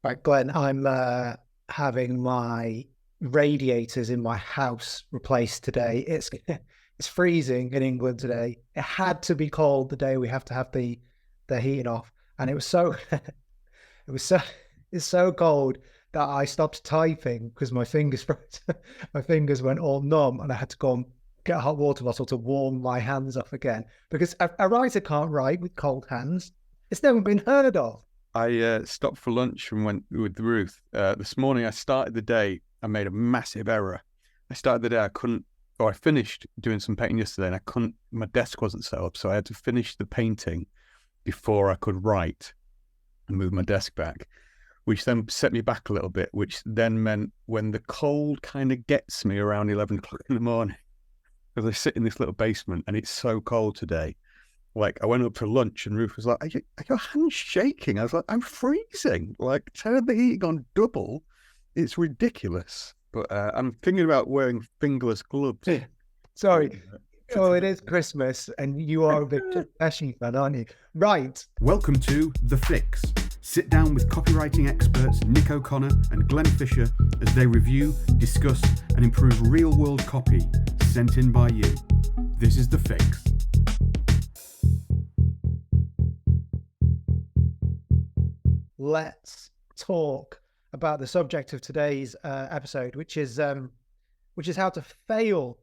Right, Glenn, I'm having my radiators in my house replaced today. It's freezing in England today. It had to be cold the day we have to have the heating off, and it was so it was so it's so cold that I stopped typing because my fingers my fingers went all numb, and I had to go and get a hot water bottle to warm my hands off again because a writer can't write with cold hands. It's never been heard of. I stopped for lunch and went with Ruth. This morning I started the day, I made a massive error. I started the day, I finished doing some painting yesterday and my desk wasn't set up, so I had to finish the painting before I could write and move my desk back, which then set me back a little bit, which then meant when the cold kind of gets me around 11 o'clock in the morning, because I sit in this little basement and it's so cold today. Like, I went up for lunch and Ruth was like, are your hands shaking? I was like, I'm freezing. Like, turn the heating on double. It's ridiculous. But I'm thinking about wearing fingerless gloves. Sorry. Oh, it is Christmas and you are a bit fashion fan, aren't you? Right. Welcome to The Fix. Sit down with copywriting experts Nick O'Connor and Glenn Fisher as they review, discuss, and improve real-world copy sent in by you. This is The Fix. Let's talk about the subject of today's episode, which is how to fail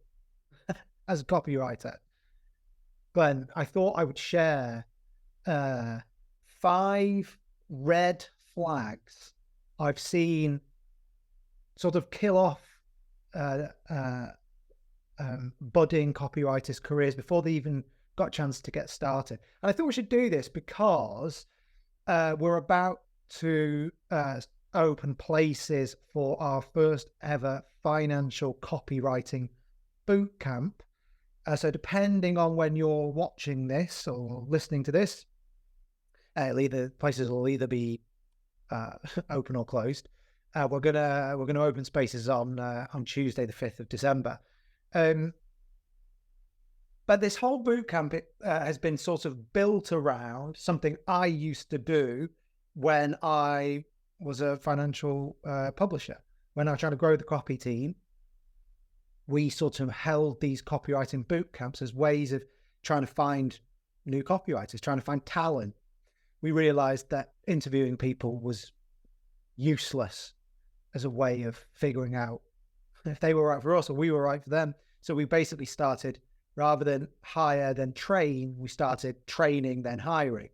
as a copywriter. Glenn, I thought I would share 5 red flags I've seen sort of kill off budding copywriters' careers before they even got a chance to get started. And I thought we should do this because we're about to open places for our first ever financial copywriting boot camp. So depending on when you're watching this or listening to this, places will either be open or closed. We're gonna open spaces on Tuesday, the 5th of December. But this whole boot camp has been sort of built around something I used to do when I was a financial publisher. When I was trying to grow the copy team, we sort of held these copywriting boot camps as ways of trying to find new copywriters, trying to find talent. We realized that interviewing people was useless as a way of figuring out if they were right for us or we were right for them. So we basically started, rather than hire, then train, we started training, then hiring.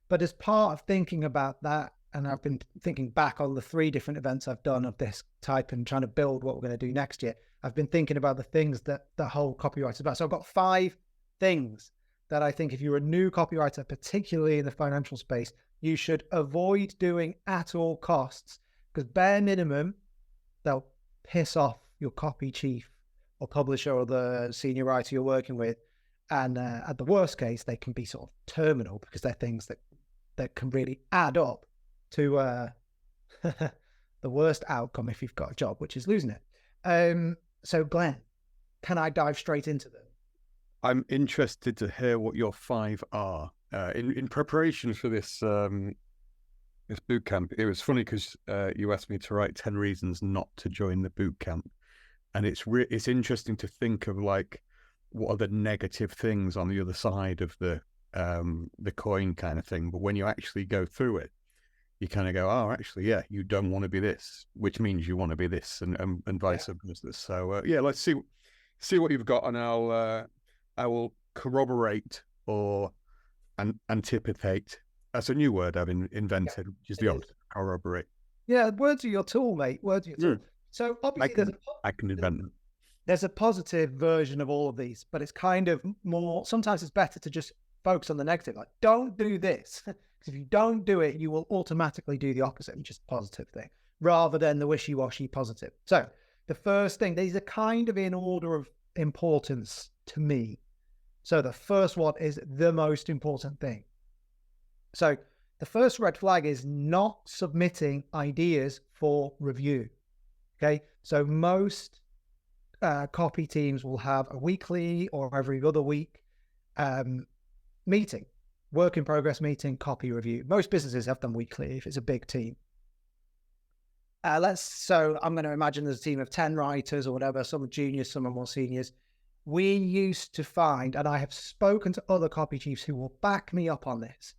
But as part of thinking about that, and I've been thinking back on the 3 different events I've done of this type and trying to build what we're going to do next year, I've been thinking about the things that the whole copywriter is about. So I've got 5 things that I think if you're a new copywriter, particularly in the financial space, you should avoid doing at all costs, because bare minimum, they'll piss off your copy chief or publisher or the senior writer you're working with. And at the worst case, they can be sort of terminal because they're things that can really add up to the worst outcome if you've got a job, which is losing it. So Glenn, can I dive straight into them? I'm interested to hear what your 5 are. In preparation for this this boot camp, it was funny because you asked me to write 10 reasons not to join the boot camp. And it's interesting to think of, like, what are the negative things on the other side of the coin kind of thing. But when you actually go through it, you kind of go, oh, actually, yeah, you don't want to be this, which means you want to be this, and vice versa. So yeah, let's see what you've got, and I will corroborate or anticipate. That's a new word I've invented, which is the opposite of corroborate. Yeah, words are your tool, mate. Words are your tool. So obviously I can invent them. There's a positive version of all of these, but it's kind of more, sometimes it's better to just focus on the negative. Like, don't do this. Because if you don't do it, you will automatically do the opposite, which is a positive thing, rather than the wishy-washy positive. So the first thing, these are kind of in order of importance to me. So the first one is the most important thing. So the first red flag is not submitting ideas for review. Okay, so most copy teams will have a weekly or every other week meeting work in progress meeting, copy review. Most businesses have them weekly if it's a big team. So I'm going to imagine there's a team of 10 writers or whatever, some are juniors, some are more seniors. We used to find, and I have spoken to other copy chiefs who will back me up on this,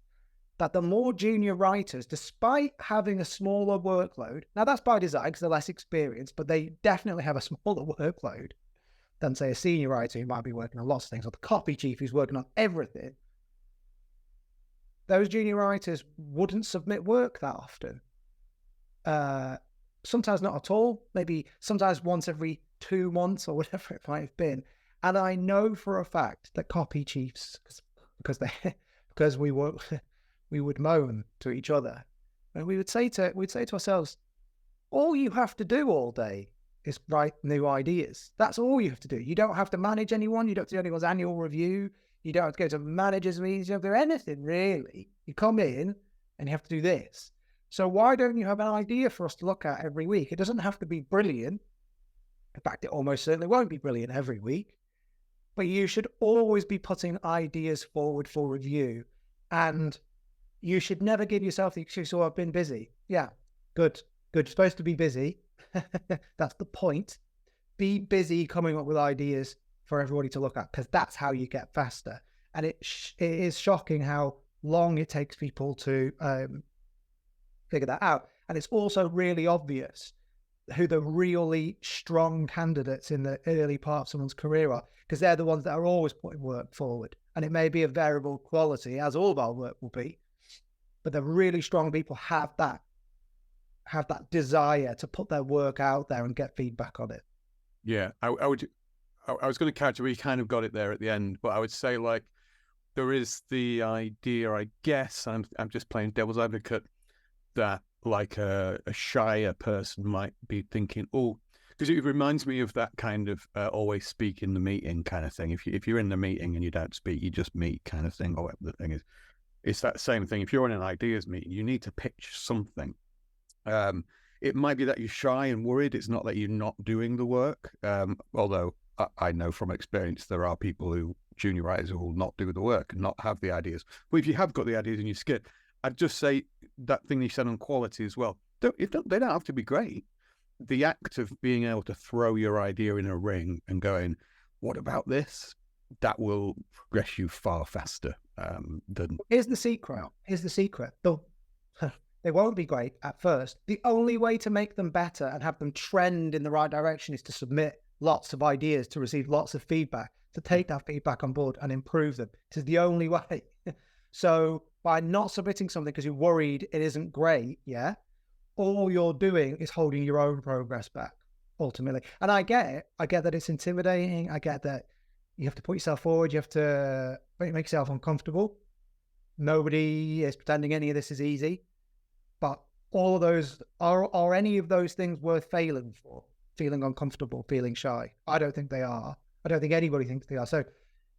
that the more junior writers, despite having a smaller workload, now that's by design because they're less experienced, but they definitely have a smaller workload than, say, a senior writer who might be working on lots of things, or the copy chief who's working on everything. Those junior writers wouldn't submit work that often. Sometimes not at all, maybe sometimes once every 2 months or whatever it might have been. And I know for a fact that copy chiefs, because we would moan to each other, and we'd say to ourselves, all you have to do all day is write new ideas. That's all you have to do. You don't have to manage anyone. You don't have to do anyone's annual review. You don't have to go to managers' meetings. You don't have to do anything really. You come in and you have to do this. So why don't you have an idea for us to look at every week? It doesn't have to be brilliant. In fact, it almost certainly won't be brilliant every week. But you should always be putting ideas forward for review. And you should never give yourself the excuse, oh, I've been busy. Yeah, good. You're supposed to be busy. That's the point. Be busy coming up with ideas for everybody to look at, because that's how you get faster. And it is shocking how long it takes people to figure that out. And it's also really obvious who the really strong candidates in the early part of someone's career are, because they're the ones that are always putting work forward. And it may be of variable quality, as all of our work will be, but the really strong people have that desire to put their work out there and get feedback on it. Yeah, I was going to catch it, we kind of got it there at the end, but I would say, like, there is the idea, I guess, I'm just playing devil's advocate, that like a shyer person might be thinking, oh, because it reminds me of that kind of always speak in the meeting kind of thing. If you're in the meeting and you don't speak, you just meet kind of thing, or whatever the thing is. It's that same thing. If you're in an ideas meeting, you need to pitch something. It might be that you're shy and worried. It's not that you're not doing the work. Although I know from experience, there are people junior writers who will not do the work and not have the ideas. But if you have got the ideas and you're scared, I'd just say that thing you said on quality as well. They don't have to be great. The act of being able to throw your idea in a ring and going, what about this? That will progress you far faster than... Here's the secret. They won't be great at first. The only way to make them better and have them trend in the right direction is to submit lots of ideas, to receive lots of feedback, to take that feedback on board and improve them. It is the only way. So by not submitting something because you're worried it isn't great, yeah, all you're doing is holding your own progress back, ultimately. And I get it. I get that it's intimidating. I get that you have to put yourself forward. You have to make yourself uncomfortable. Nobody is pretending any of this is easy. But all of those, are any of those things worth failing for? Feeling uncomfortable, feeling shy? I don't think they are. I don't think anybody thinks they are. So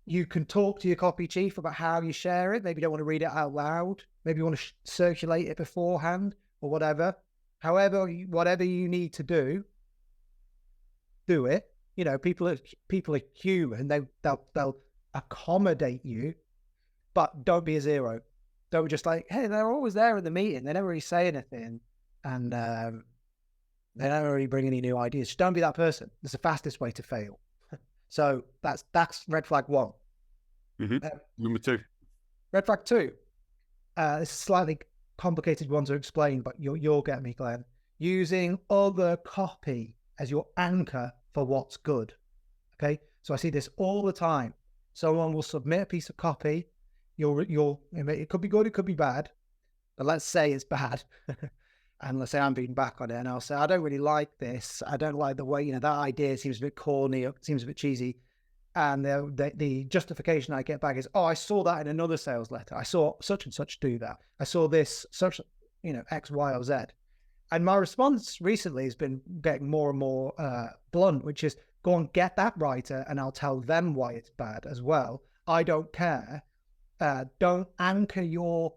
you can talk to your copy chief about how you share it. Maybe you don't want to read it out loud. Maybe you want to circulate it beforehand or whatever. However, whatever you need to do it. You know, people are human. They'll accommodate you, but don't be a zero. Don't just like, hey, they're always there at the meeting. They never really say anything, and they don't really bring any new ideas. Just don't be that person. It's the fastest way to fail. So that's red flag 1. Mm-hmm. Number 2. Red flag 2. It's a slightly complicated one to explain, but you'll get me, Glenn. Using other copy as your anchor for what's good. Okay, so I see this all the time. Someone will submit a piece of copy. It could be good, it could be bad, but let's say it's bad. And let's say I'm being back on it, and I'll say, I don't really like this. I don't like the way, that idea seems a bit corny, it seems a bit cheesy. And the justification I get back is, oh, I saw that in another sales letter. I saw such and such do that. I saw this, such, X, Y, or Z. And my response recently has been getting more and more blunt, which is, go and get that writer and I'll tell them why it's bad as well. I don't care. Don't anchor your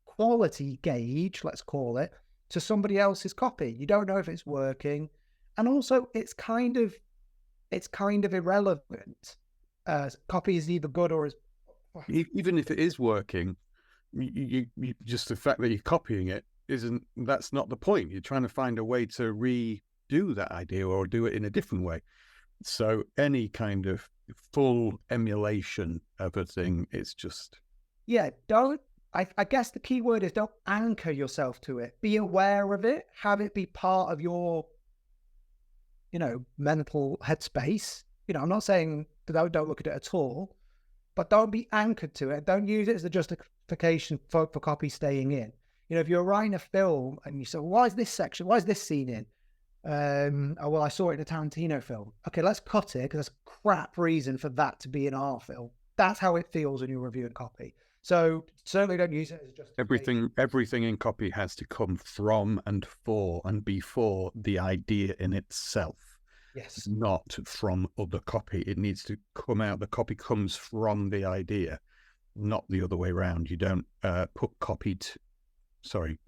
quality gauge, let's call it, to somebody else's copy. You don't know if it's working, and also it's kind of irrelevant. Copy is either good or is even if it is working, you just the fact that you're copying it that's not the point. You're trying to find a way to redo that idea or do it in a different way. So any kind of full emulation of a thing, it's just... Yeah, I guess the key word is don't anchor yourself to it. Be aware of it. Have it be part of your, mental headspace. I'm not saying that don't look at it at all, but don't be anchored to it. Don't use it as a justification for copy staying in. If you're writing a film and you say, why is this scene in? Well, I saw it in a Tarantino film. Okay, let's cut it because there's a crap reason for that to be in our film. That's how it feels when you're reviewing copy. So certainly don't use it as a justification. Everything in copy has to come from and for and before the idea in itself. Yes. Not from other copy. It needs to come out. The copy comes from the idea, not the other way around. You don't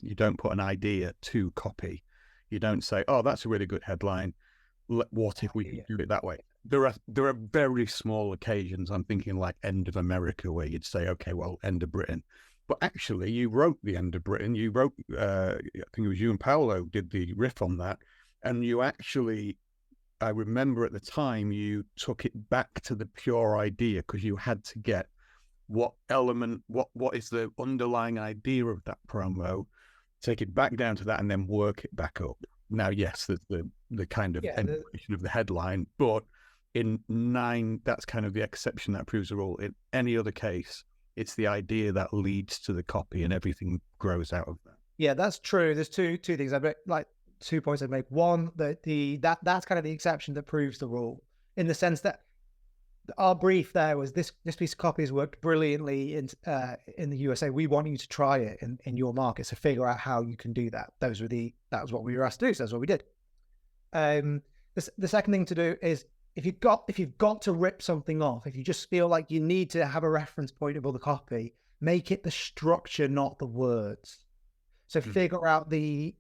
you don't put an idea to copy. You don't say, oh, that's a really good headline. What if we could do it that way? There are very small occasions. I'm thinking like End of America, where you'd say, okay, well, End of Britain. But actually, you wrote the End of Britain. You wrote, I think it was you and Paolo did the riff on that. And you actually, I remember at the time, you took it back to the pure idea because you had to get what element, what is the underlying idea of that promo, take it back down to that and then work it back up. Now, yes, there's the kind of emulation of the headline, but that's kind of the exception that proves the rule. In any other case, it's the idea that leads to the copy and everything grows out of that. Yeah, that's true. There's two things. Like 2 points I'd make. One, that's kind of the exception that proves the rule, in the sense that our brief there was this piece of copy has worked brilliantly in the USA. We want you to try it in your market, so figure out how you can do that. That was what we were asked to do, so that's what we did. The second thing to do is if you've got to rip something off, if you just feel like you need to have a reference point of all the copy, make it the structure, not the words. So figure out the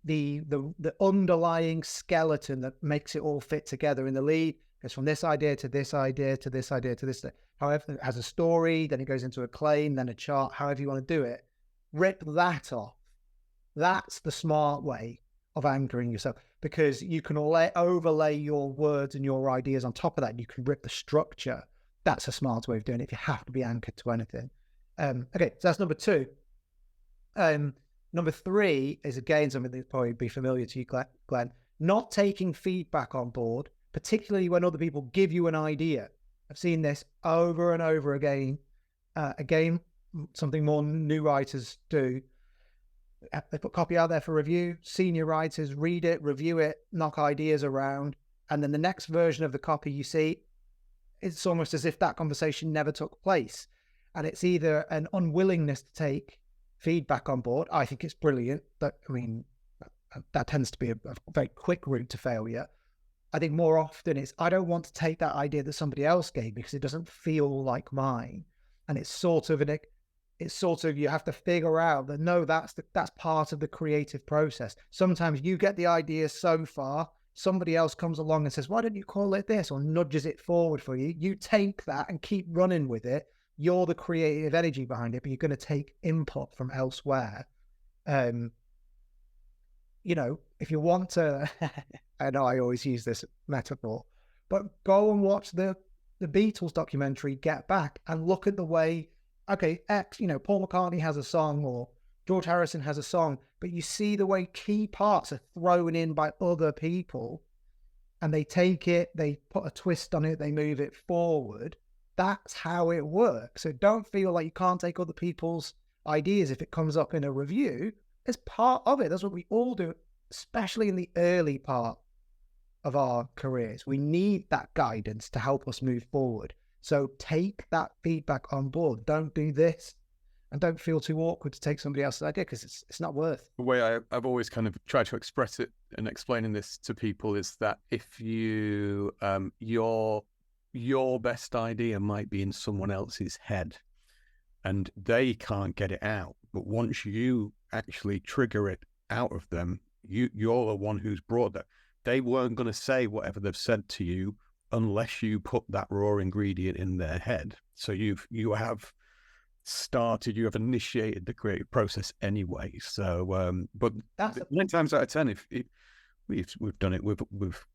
underlying skeleton that makes it all fit together in the lead. Goes from this idea to this idea to this idea to this. However, it has a story, then it goes into a claim, then a chart, however you want to do it. Rip that off. That's the smart way of anchoring yourself, because you can overlay your words and your ideas on top of that. You can rip the structure. That's a smart way of doing it if you have to be anchored to anything. Okay, so that's number 2. Number 3 is, again, something that's probably be familiar to you, Glenn, not taking feedback on board, particularly when other people give you an idea. I've seen this over and over again. Again, something more new writers do. They put copy out there for review. Senior writers read it, review it, knock ideas around. And then the next version of the copy you see, it's almost as if that conversation never took place. And it's either an unwillingness to take feedback on board. I think it's brilliant. That tends to be a very quick route to failure. I think more often it's, I don't want to take that idea that somebody else gave because it doesn't feel like mine. And it's sort of you have to figure out that, no, that's part of the creative process. Sometimes you get the idea so far, somebody else comes along and says, why don't you call it this, or nudges it forward for you. You take that and keep running with it. You're the creative energy behind it, but you're going to take input from elsewhere. If you want to, I know I always use this metaphor, but go and watch the Beatles documentary, Get Back, and look at the way, okay, Paul McCartney has a song or George Harrison has a song, but you see the way key parts are thrown in by other people and they take it, they put a twist on it, they move it forward. That's how it works. So don't feel like you can't take other people's ideas if it comes up in a review. It's part of it. That's what we all do, especially in the early part of our careers. We need that guidance to help us move forward. So take that feedback on board. Don't do this, and don't feel too awkward to take somebody else's idea, because it's not worth. The way I've always kind of tried to express it and explaining this to people is that if you your best idea might be in someone else's head and they can't get it out, but once you actually trigger it out of them, you're the one who's brought that. They weren't going to say whatever they've said to you unless you put that raw ingredient in their head. So you have started, you have initiated the creative process anyway. So, but That's 9 times out of 10, if we've done it,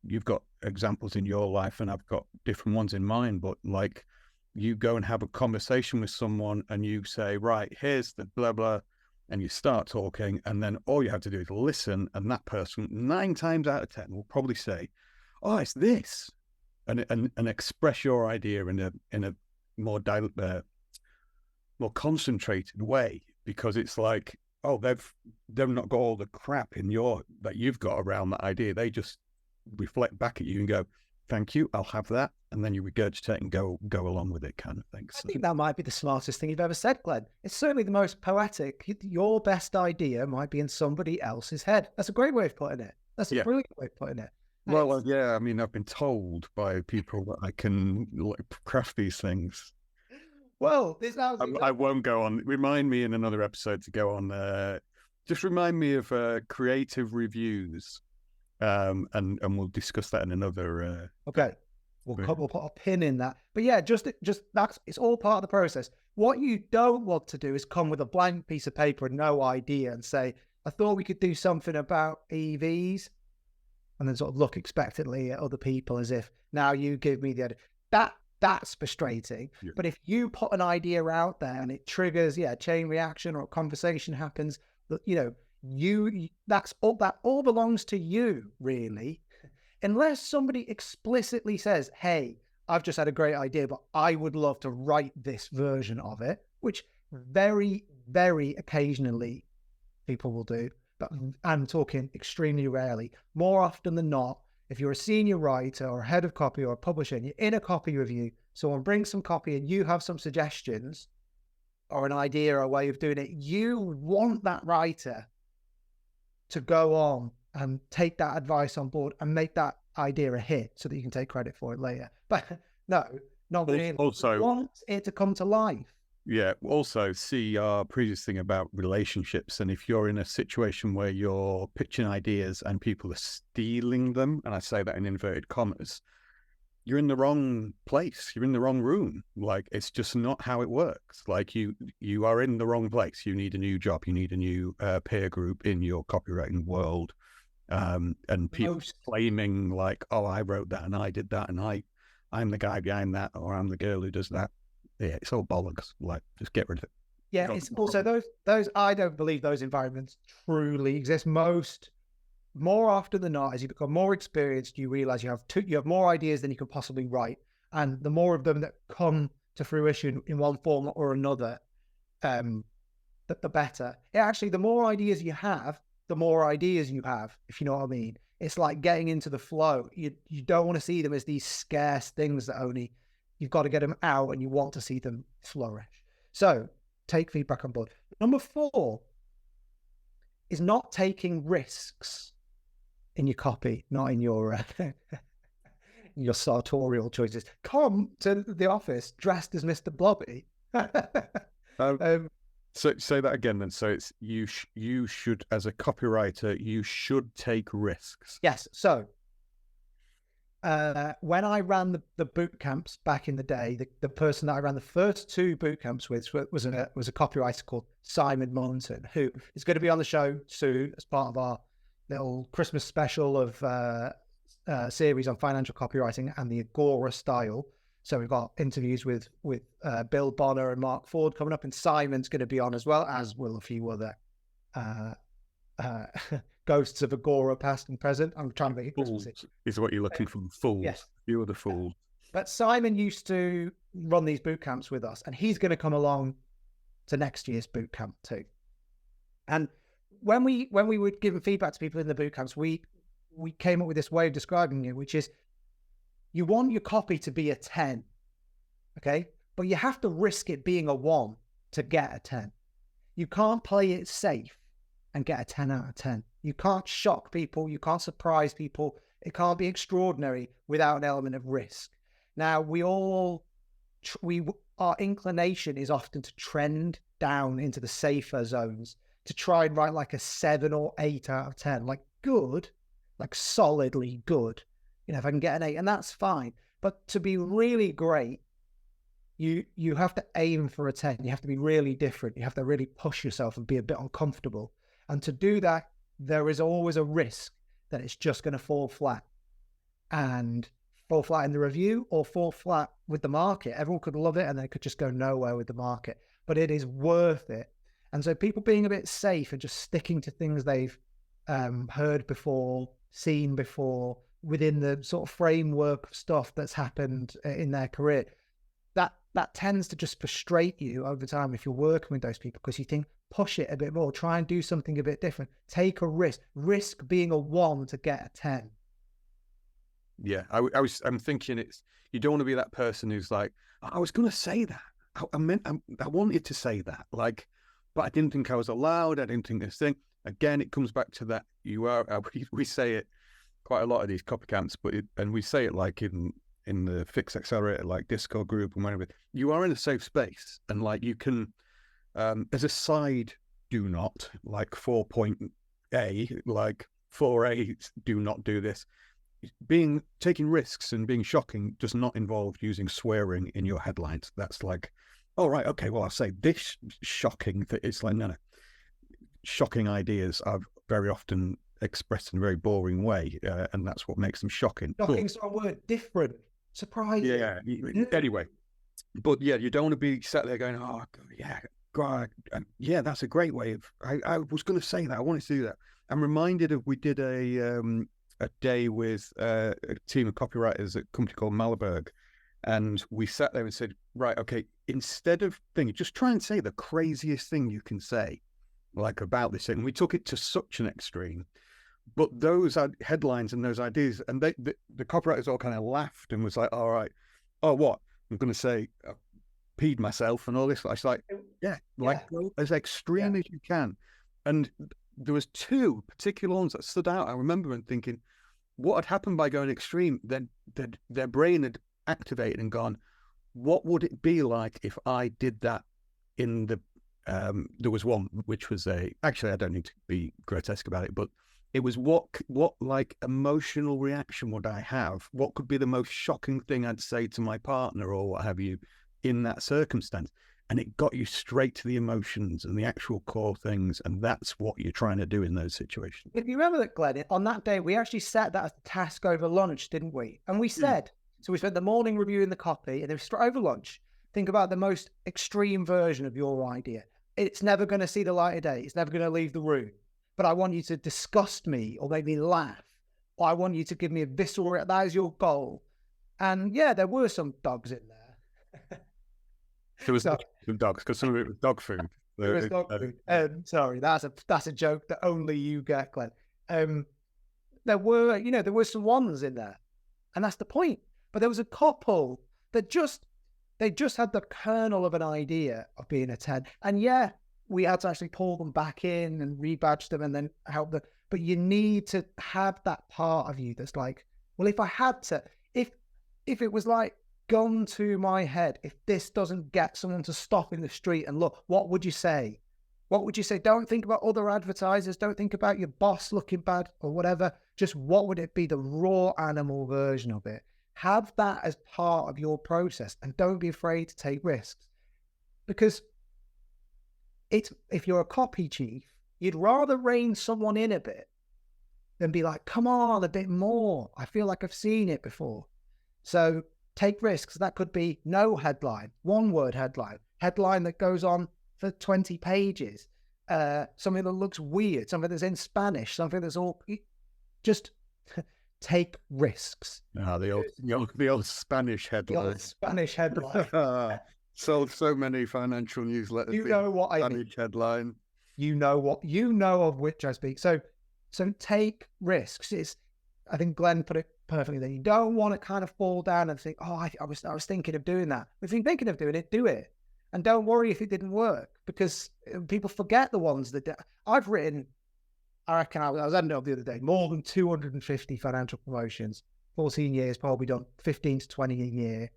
you've got examples in your life, and I've got different ones in mine. But like, you go and have a conversation with someone, and you say, right, here's the blah blah, and you start talking, and then all you have to do is listen, and that person 9 times out of 10 will probably say, "Oh, it's this," and express your idea in a more more concentrated way, because it's like, oh, they've not got all the crap that you've got around that idea. They just reflect back at you and go, "Thank you, I'll have that," and then you regurgitate and go along with it, kind of thing. I think that might be the smartest thing you've ever said, Glenn. It's certainly the most poetic. Your best idea might be in somebody else's head. That's a great way of putting it. That's a brilliant way of putting it. Well, yeah, I mean, I've been told by people that I can craft these things. Well, I won't go on. Remind me in another episode to go on. Just remind me of creative reviews, and we'll discuss that in another. Okay, we'll put a pin in that. But yeah, just it's all part of the process. What you don't want to do is come with a blank piece of paper and no idea and say, "I thought we could do something about EVs," and then sort of look expectantly at other people as if now you give me the idea. That's frustrating. Yeah. But if you put an idea out there and it triggers, a chain reaction, or a conversation happens, that that all belongs to you, really. Unless somebody explicitly says, "Hey, I've just had a great idea, but I would love to write this version of it," which very, very occasionally people will do. But I'm talking extremely rarely. More often than not, if you're a senior writer or head of copy or a publisher and you're in a copy review, someone brings some copy and you have some suggestions or an idea or a way of doing it, you want that writer to go on and take that advice on board and make that idea a hit so that you can take credit for it later. But no, not really. Also, you want it to come to life. Yeah. Also, see our previous thing about relationships. And if you're in a situation where you're pitching ideas and people are stealing them, and I say that in inverted commas, you're in the wrong place. You're in the wrong room. Like, it's just not how it works. Like, you are in the wrong place. You need a new job. You need a new peer group in your copywriting world. And people claiming like, "Oh, I wrote that and I did that and I'm the guy behind that, or I'm the girl who does that." Yeah, it's all bollocks. Like, just get rid of it. Yeah, it's also those. I don't believe those environments truly exist. More often than not, as you become more experienced, you realize you have more ideas than you could possibly write, and the more of them that come to fruition in one form or another, the better. Actually, the more ideas you have, the more ideas you have. If you know what I mean. It's like getting into the flow. You don't want to see them as these scarce things that only. You've got to get them out and you want to see them flourish. So take feedback on board. Number 4 is not taking risks in your copy, not in your your sartorial choices. Come to the office dressed as Mr. Blobby. So say that again then. So it's you should, as a copywriter, you should take risks. Yes. So when I ran the boot camps back in the day, the person that I ran the first 2 boot camps with was a copywriter called Simon Mullington, who is going to be on the show soon as part of our little Christmas special of series on financial copywriting and the Agora style. So we've got interviews with Bill Bonner and Mark Ford coming up, and Simon's going to be on as well, as will a few other ghosts of Agora, past and present. I'm trying to make it Christmassy. Is what you're looking for? Fools. Yes. You are the fool. But Simon used to run these boot camps with us, and he's going to come along to next year's boot camp too. And when we were giving feedback to people in the boot camps, we came up with this way of describing it, which is you want your copy to be a 10, okay? But you have to risk it being a 1 to get a 10. You can't play it safe and get a 10 out of 10. You can't shock people. You can't surprise people. It can't be extraordinary without an element of risk. Now, our inclination is often to trend down into the safer zones, to try and write like a 7 or 8 out of 10, like good, like solidly good. You know, if I can get an 8, and that's fine. But to be really great, you have to aim for a 10. You have to be really different. You have to really push yourself and be a bit uncomfortable. And to do that, there is always a risk that it's just going to fall flat, and fall flat in the review or fall flat with the market. Everyone could love it and they could just go nowhere with the market, but it is worth it. And so people being a bit safe and just sticking to things they've heard before, seen before, within the sort of framework of stuff that's happened in their career, that tends to just frustrate you over time if you're working with those people, because you think, push it a bit more, try and do something a bit different, take a risk being a 1 to get a 10. Yeah, I'm thinking you don't want to be that person who's like, I was going to say that. I wanted to say that, like, but I didn't think I was allowed. I didn't think this thing. Again, it comes back to that. We say it quite a lot of these copy camps, and we say it like in the Fix Accelerator, like Discord group and whatever. You are in a safe space, and like you can, as a side, do not like 4.A, like 4A, do not do this. Taking risks and being shocking does not involve using swearing in your headlines. That's like, oh, right, okay, well, I'll say this shocking. It's like, no. Shocking ideas are very often expressed in a very boring way, and that's what makes them shocking. Shocking's a word, different, surprising. Yeah. Anyway, but yeah, you don't want to be sat there going, oh, yeah, God, yeah, that's a great way of. I was going to say that. I wanted to do that. I'm reminded of we did a day with a team of copywriters at a company called Malberg, and we sat there and said, right, okay, instead of thinking, just try and say the craziest thing you can say, like about this thing. And we took it to such an extreme, but those headlines and those ideas, and the copywriters all kind of laughed and was like, all right, oh, what? I'm going to say, peed myself and all this. I was like, go as extreme as you can. And there was 2 particular ones that stood out. I remember and thinking, what had happened by going extreme? Then their brain had activated and gone, what would it be like if I did that in the there was one which was actually I don't need to be grotesque about it, but it was what like emotional reaction would I have? What could be the most shocking thing I'd say to my partner or what have you in that circumstance? And it got you straight to the emotions and the actual core things, and that's what you're trying to do in those situations. If you remember that, Glenn, on that day we actually set that as a task over lunch, didn't we? And we said, so we spent the morning reviewing the copy, and then straight over lunch, think about the most extreme version of your idea. It's never going to see the light of day. It's never going to leave the room. But I want you to disgust me or make me laugh. Or I want you to give me a visceral, that is your goal. And yeah, there were some dogs in there. There was some dogs, because some of it was dog food. There was dog food. Sorry, that's a joke that only you get, Glenn. There were some 1s in there. And that's the point. But there was a couple that they just had the kernel of an idea of being a 10. And yeah, we had to actually pull them back in and rebadge them and then help them. But you need to have that part of you that's like, well, if I had to, if it was like gun to my head, if this doesn't get someone to stop in the street and look, what would you say? What would you say? Don't think about other advertisers. Don't think about your boss looking bad or whatever. Just what would it be? The raw animal version of it. Have that as part of your process, and don't be afraid to take risks, because if you're a copy chief, you'd rather rein someone in a bit than be like, come on, a bit more. I feel like I've seen it before. So take risks. That could be no headline, 1-word headline that goes on for 20 pages, something that looks weird, something that's in Spanish, something that's all just take risks. The old Spanish headline. The old Spanish headline. Sold so many financial newsletters. You know what I mean. Spanish headline. You know of which I speak. So take risks. I think Glenn put it perfectly there. You don't want to kind of fall down and think, oh, I was thinking of doing that. If you're thinking of doing it, do it. And don't worry if it didn't work, because people forget the ones that I've written. I reckon I was ending up the other day, more than 250 financial promotions, 14 years, probably done 15 to 20 a year.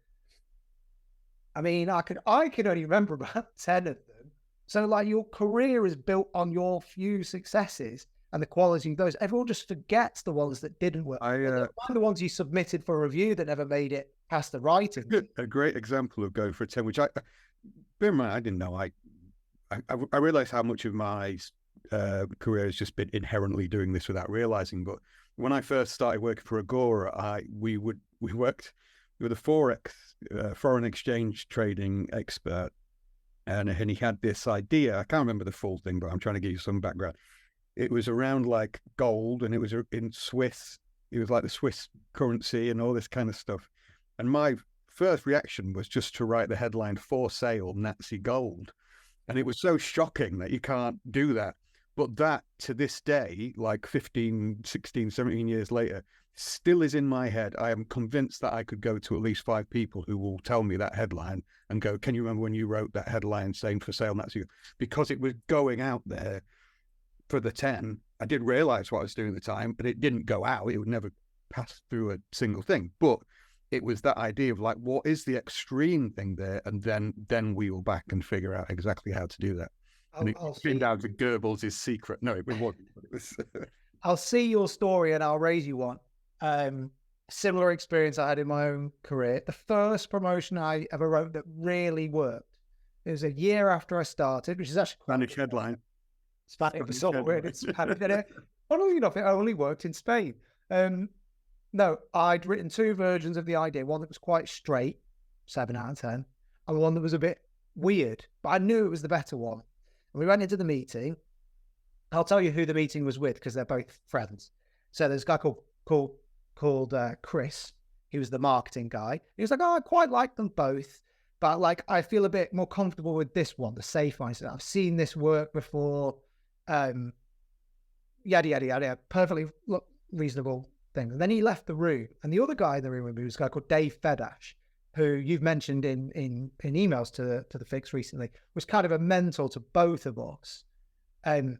I mean, I can only remember about 10 of them. So like your career is built on your few successes, and the quality of those, everyone just forgets the ones that didn't work. The ones you submitted for review that never made it past the writing. A great example of going for a 10, which bear in mind, I didn't know. I realized how much of my career has just been inherently doing this without realizing. But when I first started working for Agora, we were the Forex, foreign exchange trading expert. And he had this idea. I can't remember the full thing, but I'm trying to give you some background. It was around like gold, and it was in Swiss. It was like the Swiss currency and all this kind of stuff. And my first reaction was just to write the headline, "For sale, Nazi gold." And it was so shocking that you can't do that. But that, to this day, like 15, 16, 17 years later, still is in my head. I am convinced that I could go to at least 5 people who will tell me that headline and go, "Can you remember when you wrote that headline saying for sale, Nazi gold?" Because it was going out there for the 10. I didn't realize what I was doing at the time, but it didn't go out. It would never pass through a single thing. But it was that idea of like, what is the extreme thing there? And then wheel back and figure out exactly how to do that. And it came down to Goebbels' secret. No, it wasn't. It was... I'll see your story and I'll raise you one. Similar experience I had in my own career. The first promotion I ever wrote that really worked. It was a year after I started, which is actually Spanish headline. Spanish. It was so weird. It's Spanish. Funnily enough, it only worked in Spain. No, I'd written 2 versions of the idea. One that was quite straight, 7 out of 10, and one that was a bit weird, but I knew it was the better one. And we went into the meeting. I'll tell you who the meeting was with because they're both friends. So there's a guy called Chris. He was the marketing guy. He was like, "Oh, I quite like them both, but like I feel a bit more comfortable with this one, the safe one. I've seen this work before. Yada yada yada. Perfectly reasonable thing." And then he left the room, and the other guy in the room with me was a guy called Dave Fedash, who you've mentioned in emails to the Fix recently, was kind of a mentor to both of us. And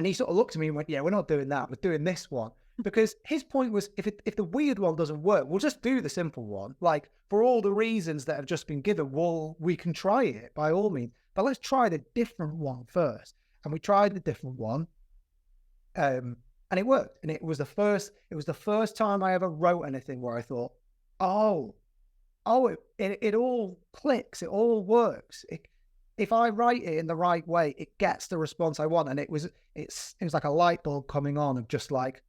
he sort of looked at me and went, "Yeah, we're not doing that. We're doing this one." Because his point was, if the weird one doesn't work, we'll just do the simple one. Like, for all the reasons that have just been given, we can try it by all means, but let's try the different one first. And we tried the different one, and it worked. And it was the first time I ever wrote anything where I thought, it all clicks, it all works. If I write it in the right way, it gets the response I want. And it was like a light bulb coming on of just like,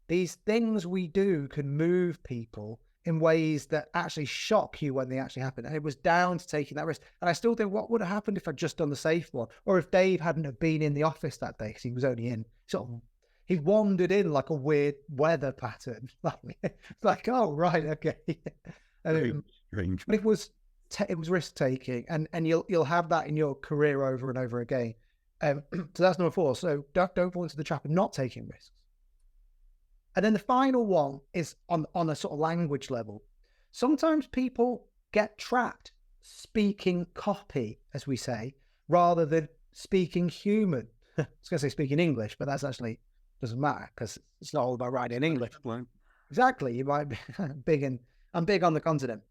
these things we do can move people in ways that actually shock you when they actually happen. And it was down to taking that risk. And I still think, what would have happened if I'd just done the safe one? Or if Dave hadn't have been in the office that day, because he was only in he wandered in like a weird weather pattern. Like, oh, right, okay. Strange. But it was risk taking, and you'll have that in your career over and over again. So that's number 4. So don't fall into the trap of not taking risks. And then the final one is on a sort of language level. Sometimes people get trapped speaking copy, as we say, rather than speaking human. I was going to say speaking English, but that's actually doesn't matter because it's not all about writing English. Exactly. You might be I'm big on the continent.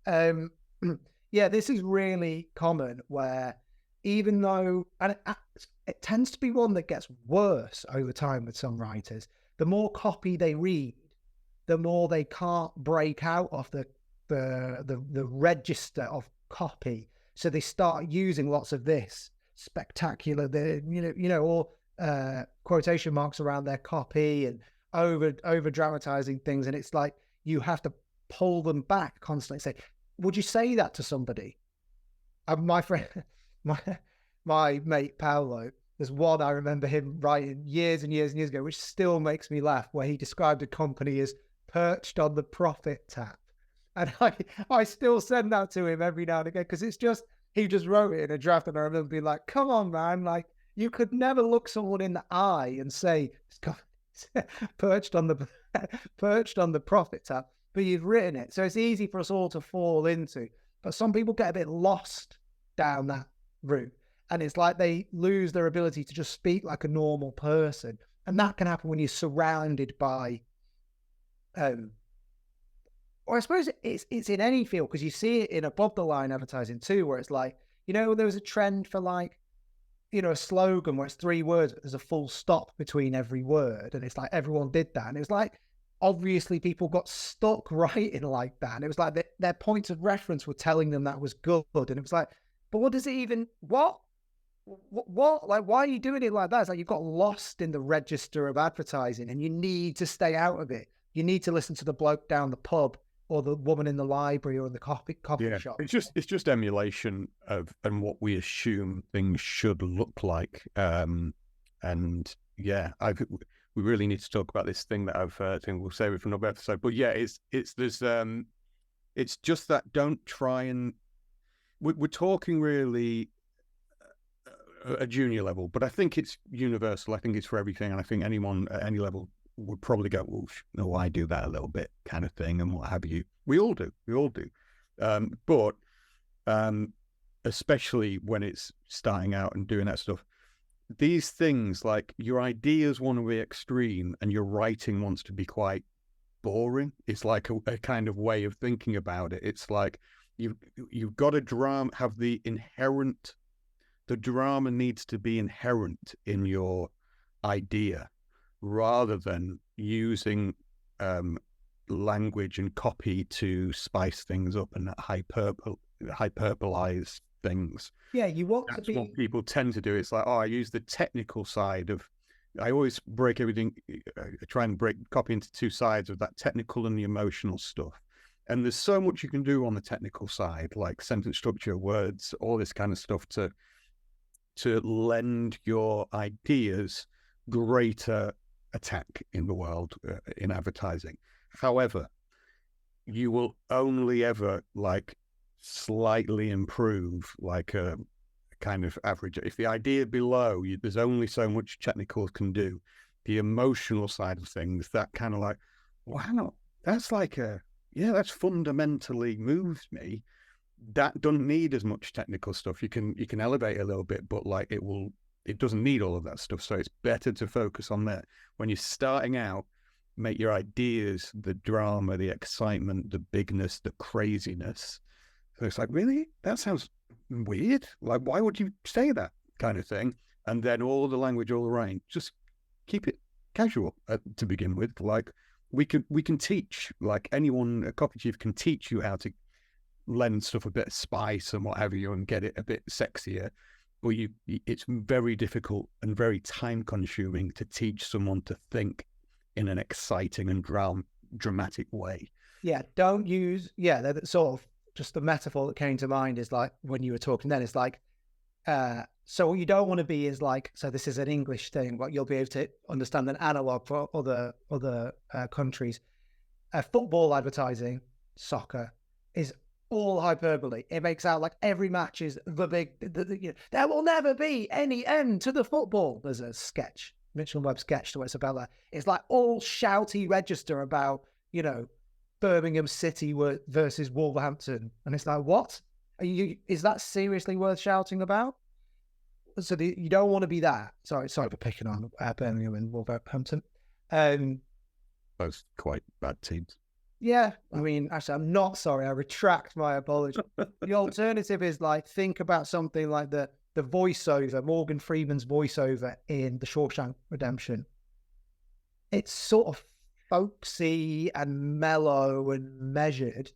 Yeah, this is really common where even though, and it tends to be one that gets worse over time with some writers, the more copy they read, the more they can't break out of the register of copy. So they start using lots of this spectacular, or quotation marks around their copy and over dramatizing things. And it's like you have to pull them back constantly. Say, would you say that to somebody? My friend, my mate Paolo, there's one I remember him writing years and years and years ago, which still makes me laugh, where he described a company as perched on the profit tap. And I still send that to him every now and again because it's just, he just wrote it in a draft, and I remember being like, come on, man, like you could never look someone in the eye and say, it's perched on the profit tap, but you've written it. So it's easy for us all to fall into, but some people get a bit lost down that route. And it's like they lose their ability to just speak like a normal person. And that can happen when you're surrounded by, or I suppose it's in any field, because you see it in above the line advertising too, where it's like, there was a trend for like a slogan where it's 3 words, but there's a full stop between every word. And it's like, everyone did that. And it was like, obviously people got stuck writing like that. And it was like their points of reference were telling them that was good. And it was like, but what does it even, what, like, why are you doing it like that? It's like, you've got lost in the register of advertising and you need to stay out of it. You need to listen to the bloke down the pub or the woman in the library or in the coffee shop. It's just emulation of and what we assume things should look like. And yeah, we really need to talk about this thing that I think we'll save it for another episode. But yeah, it's just that don't try and we're talking really a junior level, but I think it's universal. I think it's for everything, and I think anyone at any level would probably go, well, no, I do that a little bit kind of thing and what have you. We all do. But especially when it's starting out and doing that stuff, these things, like your ideas want to be extreme and your writing wants to be quite boring. It's like a kind of way of thinking about it. It's like you've got to have the drama needs to be inherent in your idea, rather than using language and copy to spice things up and hyperbolize things. Yeah, you want That's to be. what people tend to do. It's like, I use the technical side of. I always break everything. I try and break copy into 2 sides of that technical and the emotional stuff. And there's so much you can do on the technical side, like sentence structure, words, all this kind of stuff to lend your ideas greater attack in the world in advertising. However, you will only ever like slightly improve like a kind of average. If the idea below you, there's only so much technical can do. The emotional side of things, that kind of like, wow, that's like that's fundamentally moves me. That doesn't need as much technical stuff. You can elevate a little bit, but like it doesn't need all of that stuff. So it's better to focus on that. When you're starting out, make your ideas the drama, the excitement, the bigness, the craziness. So it's like, really? That sounds weird. Like, why would you say that kind of thing? And then all the language, all the writing, just keep it casual to begin with. Like we can teach, like anyone, a copy chief can teach you how to lend stuff a bit of spice and what have you and get it a bit sexier. But it's very difficult and very time consuming to teach someone to think in an exciting and dramatic way. Yeah, don't use, that sort of, just the metaphor that came to mind is like, when you were talking then, it's like, so what you don't want to be is like, so this is an English thing, but you'll be able to understand an analog for other countries. Football advertising, soccer, is all hyperbole. It makes out like every match is the big, there will never be any end to the football. There's a sketch, Mitchell & Webb sketch, where it's about that. It's like all shouty register about, Birmingham City versus Wolverhampton. And it's like, what? Is that seriously worth shouting about? So you don't want to be that. Sorry for picking on Birmingham and Wolverhampton. Both quite bad teams. Yeah, I mean, actually, I'm not sorry. I retract my apology. The alternative is like, think about something like the voiceover, Morgan Freeman's voiceover in The Shawshank Redemption. It's sort of folksy and mellow and measured,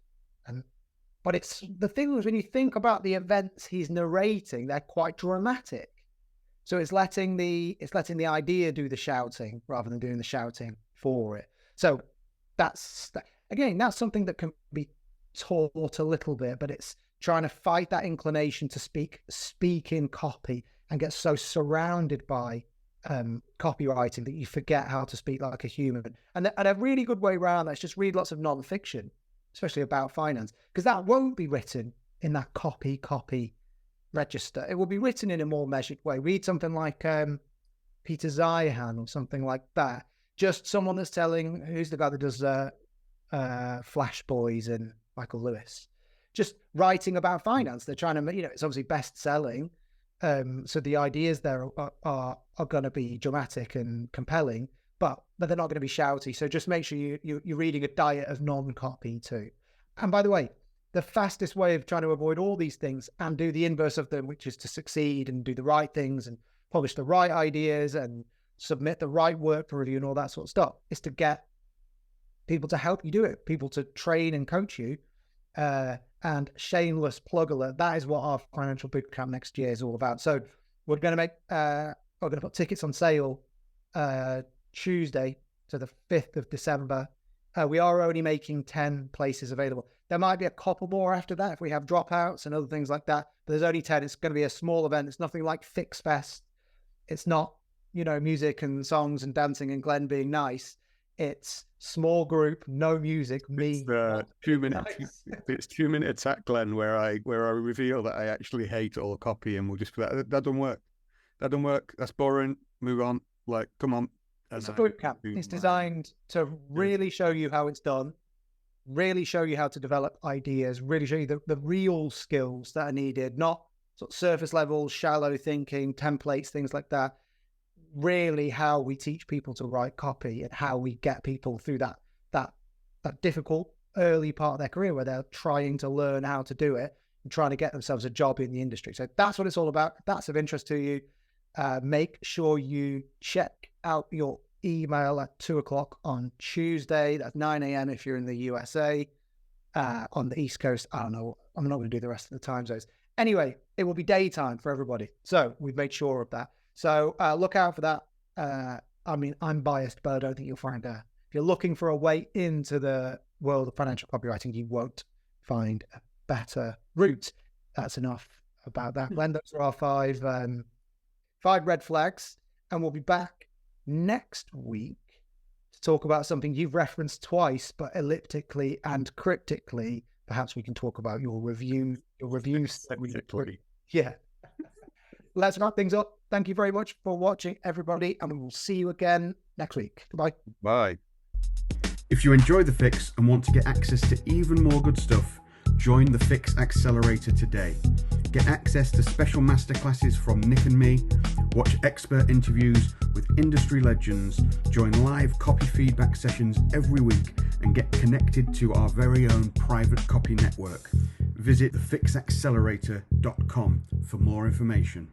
but it's the thing is, when you think about the events he's narrating, they're quite dramatic. So it's letting the idea do the shouting rather than doing the shouting for it. So that's something that can be taught a little bit, but it's trying to fight that inclination to speak in copy and get so surrounded by copywriting that you forget how to speak like a human. And a really good way around that is just read lots of non-fiction, especially about finance, because that won't be written in that copy register. It will be written in a more measured way. Read something like Peter Zeihan or something like that. Just someone that's telling, who's the guy that does Flash Boys and Michael Lewis, just writing about finance. They're trying to, it's obviously best selling. So the ideas there are going to be dramatic and compelling, but they're not going to be shouty. So just make sure you're reading a diet of non-copy too. And by the way, the fastest way of trying to avoid all these things and do the inverse of them, which is to succeed and do the right things and publish the right ideas and submit the right work for review and all that sort of stuff, is to get people to help you do it, people to train and coach you. And shameless plug alert, that is what our financial bootcamp next year is all about. So we're going to put tickets on sale Tuesday to the 5th of December. We are only making 10 places available. There might be a couple more after that if we have dropouts and other things like that, but there's only 10. It's going to be a small event. It's nothing like Fix Fest. It's not, music and songs and dancing and Glenn being nice. It's small group, no music, me. It's 2 minutes. Nice. It's 2 minutes at Glenn where I reveal that I actually hate all copy, and we'll just be like, that doesn't work. That doesn't work. That's boring. Move on. Like, come on. It's a bootcamp. It's designed to really show you how it's done, really show you how to develop ideas, really show you the real skills that are needed, not sort of surface level, shallow thinking, templates, things like that. Really how we teach people to write copy and how we get people through that difficult early part of their career where they're trying to learn how to do it and trying to get themselves a job in the industry. So that's what it's all about. If that's of interest to you, make sure you check out your email at 2:00 on Tuesday. That's 9 a.m. if you're in the USA. On the East Coast, I don't know. I'm not going to do the rest of the time zones. Anyway, it will be daytime for everybody. So we've made sure of that. So look out for that. I mean, I'm biased, but I don't think you'll find if you're looking for a way into the world of financial copywriting, you won't find a better route. That's enough about that. Glenn, those are our five red flags. And we'll be back next week to talk about something you've referenced twice, but elliptically and cryptically. Perhaps we can talk about your reviews. Yeah. Let's wrap things up. Thank you very much for watching, everybody, and we will see you again next week. Goodbye. Bye. If you enjoy The Fix and want to get access to even more good stuff, join the Fix Accelerator today. Get access to special masterclasses from Nick and me, watch expert interviews with industry legends, join live copy feedback sessions every week, and get connected to our very own private copy network. Visit thefixaccelerator.com for more information.